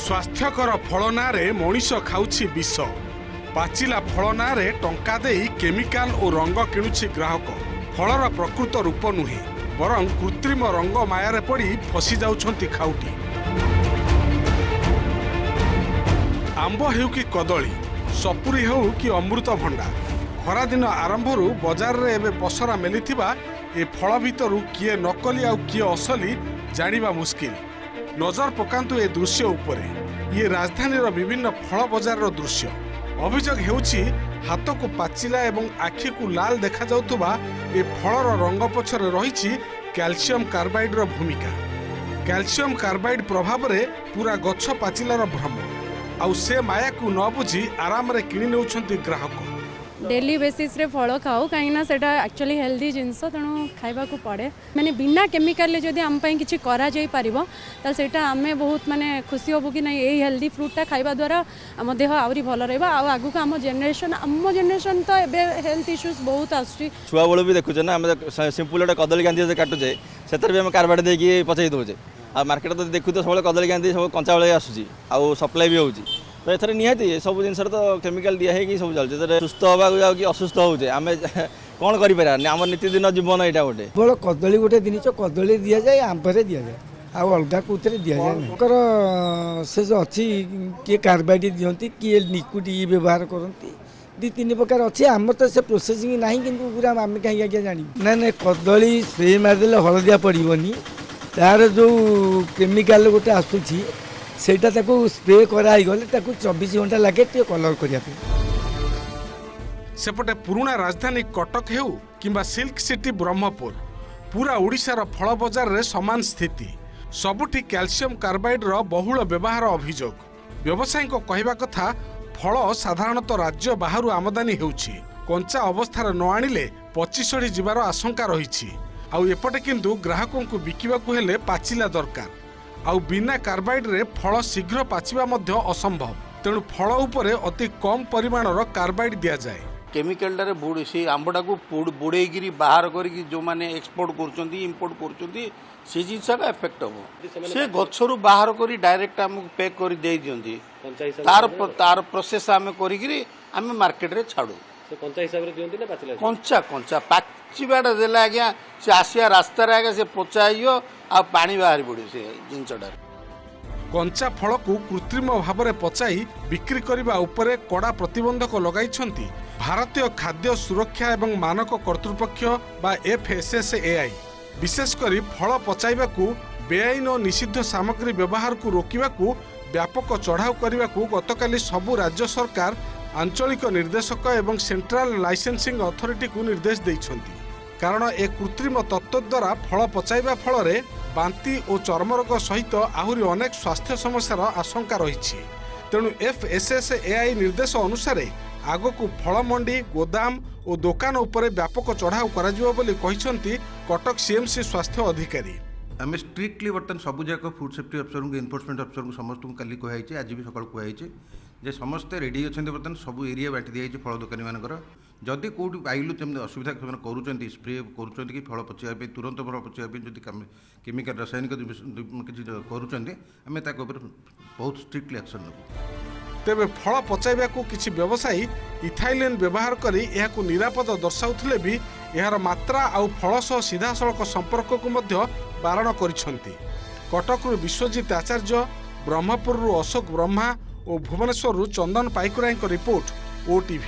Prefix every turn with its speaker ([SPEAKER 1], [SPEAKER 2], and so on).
[SPEAKER 1] ସ୍ୱାସ୍ଥ୍ୟକର ଫଳ ନାଁରେ ମଣିଷ ଖାଉଛି ବିଷ। ପାଚିଲା ଫଳ ନାଁରେ ଟଙ୍କା ଦେଇ କେମିକାଲ ଓ ରଙ୍ଗ କିଣୁଛି ଗ୍ରାହକ। ଫଳର ପ୍ରକୃତ ରୂପ ନୁହେଁ, ବରଂ କୃତ୍ରିମ ରଙ୍ଗ ମାୟାରେ ପଡ଼ି ଫସି ଯାଉଛନ୍ତି ଖାଉଟି। ଆମ୍ବ ହେଉ କି କଦଳୀ, ସପୁରୀ ହେଉ କି ଅମୃତଭଣ୍ଡା, ଖରାଦିନ ଆରମ୍ଭରୁ ବଜାରରେ ଏବେ ପସରା ମେଲିଥିବା ଏ ଫଳ ଭିତରୁ କିଏ ନକଲି ଆଉ କିଏ ଅସଲି ଜାଣିବା ମୁସ୍କିଲ। ନଜର ପକାନ୍ତୁ ଏ ଦୃଶ୍ୟ ଉପରେ। ଇଏ ରାଜଧାନୀର ବିଭିନ୍ନ ଫଳ ବଜାରର ଦୃଶ୍ୟ। ଅଭିଯୋଗ ହେଉଛି ହାତକୁ ପାଚିଲା ଏବଂ ଆଖିକୁ ଲାଲ ଦେଖାଯାଉଥିବା ଏ ଫଳର ରଙ୍ଗ ପଛରେ ରହିଛି କ୍ୟାଲସିୟମ କାର୍ବାଇଡର ଭୂମିକା। କ୍ୟାଲସିୟମ କାର୍ବାଇଡ ପ୍ରଭାବରେ ପୁରା ଗଛ ପାଚିଲାର ଭ୍ରମ। ଆଉ ସେ ମାୟାକୁ ନ ବୁଝି ଆରାମରେ କିଣି ନେଉଛନ୍ତି ଗ୍ରାହକ।
[SPEAKER 2] डेली बेसिस रे फल खाओ कहीं सेटा एक्चुअली हेल्दी जिनस तेणु खाइबा को पड़े माने बिना केमिकल जदि आम पई किछि करा जाई परिबो त सेटा आमे बहुत माने खुशी होबो कि नहीं एही हेल्दी फ्रूटटा खाइबा द्वारा आम देह आउरी भल रहबा। आ आगु को आम जनरेशन तो एबे हेल्थ इश्यूज बहुत आछी।
[SPEAKER 3] छुआ बेलू भी देखुचे ना, आम सिंपल गोटे कदली गांधी काटुचे से भी आम कार्बाइड देकी पचाई दौचे। आ मार्केट तो देखु तो सब कदली गांधी सब कंचा बेले आसूची आउ सप्लाई भी होची। तो एथर निहाती सब जिनस तो केमिकल दिया है कि सब चलते सुस्थ हवा जाऊ कि असुस्थ होचे आम कौन करें आम नीतिदिन जीवन यहाँ गोटे
[SPEAKER 4] केवल कदली गोटे जिन कदली दि जाए आंबरे दि जाए आउ अलगा कौन दि जाए से जो अच्छी किए कार्बाइड दिखती किए लिक्विड व्यवहार करती दी तीन प्रकार अच्छे आम तो से प्रोसेसिंग ना कि पूरा आम कहीं आगे जानी ना ना कदली स्प्रे मारिदे हलदिया पड़ोनी तार जो केमिकाल गोटे आसूची सेटा ताको स्प्रे कराई गले ताको 24 घंटा लगे कलर करिया पे।
[SPEAKER 1] सेपटे पुराना राजधानी कटक हेउ किंबा सिल्क सिटी ब्रह्मपुर, पूरा ओडिशार फल बजार रे समान स्थिति। सबुठी कैल्शियम कार्बाइड रो बहुल व्यवहार अभियोग। व्यवसायी को कहवा कथा फल साधारणतः राज्य बाहर आमदानी हेउछि, कंचा अवस्थार न आनिले पचिसढ़ी जीवार आशंका रहिछि। आउ एपटे किंतु ग्राहकों को बिकिबाकू हेले पाचिला दरकार। आउ बिना कार्बाइड रे फल शीघ्र पाचिबा मध्य असंभव। तेणु फल उपरे अति कम परिमाणर कार्बाइड दिया जाए।
[SPEAKER 5] केमिकल टारे बुड़ से आंबटा को बुड़ेगी बाहर करी जो मैंने एक्सपोर्ट कर इम्पोर्ट कर जिनसा का इफेक्ट हम से गचर बाहर कर डायरेक्ट आमको पैक कर दे दियंती तार प्रोसेस आम कर मार्केट रे छाड़ू
[SPEAKER 6] कंचा हिसाब रे दियंती ना पाचिला
[SPEAKER 5] कंचा कंचा पाचिबाटा देला आज्ञा से आसिया रास्ता रे आगे से पचाइयो आ पानी बाहर पड़े से जिनसटा
[SPEAKER 1] कंचा फल को कृत्रिम भाव में पचाई बिक्री करने उपरे कड़ा प्रतिबंधक लगाइछंती भारतीय खाद्य सुरक्षा एवं मानक कर्तृपक्ष बा FSSAI। विशेषकर फल पचाइबाकू बेआईन और निषिद्ध सामग्री व्यवहार को रोकवाकू व्यापक चढ़ाऊ करने को गतकाली सबु राज्य सरकार आंचलिक निर्देशक एवं सेंट्रल लाइसेंसिंग अथॉरिटी को निर्देश देइछंती। कारण ए कृत्रिम तत्व द्वारा फल पचाइबा फल रे बांती और चर्मरोग सहित आहुरी अनेक स्वास्थ्य समस्यार आशंका रही। तेणु FSSAI निर्देश अनुसार आगो को फल मंडी गोदाम और दुकान उपरे व्यापक चढ़ाऊ करा बोली कहिसंती कटक CMC स्वास्थ्य अधिकारी।
[SPEAKER 7] आम स्ट्रिक्टली बर्तमान सबुजाक फूड सेफ्टी अफसर को एनफोर्समेंट अफसर को समस्त को कल कहुई आज भी सकाल कहुई जे समस्ते रेडी अच्छा बर्तमान सब एरिया बांटी दी फल दोकानी मानकर जदि कौटी पाइलु असुविधा कर स्प्रे कर फल पचाइबा तुरंत फल पचाइबा जदि केमिकल रासायनिक किसी कर बहुत स्ट्रिक्टली एक्शन नेबु।
[SPEAKER 1] तेबे फल पचाइबा को किसी व्यवसायी इथाइलिन व्यवहार करी एहाकू निरापद दर्शाउथिले भी एहार मात्रा आउ फल सह सीधा सड़क संपर्क को मध्य बारण करिसंती। कटकरू विश्वजित आचार्य, ब्रह्मपुररू अशोक ब्रह्मा और भुवनेश्वररू चंदन पाइकुराई रिपोर्ट OTV।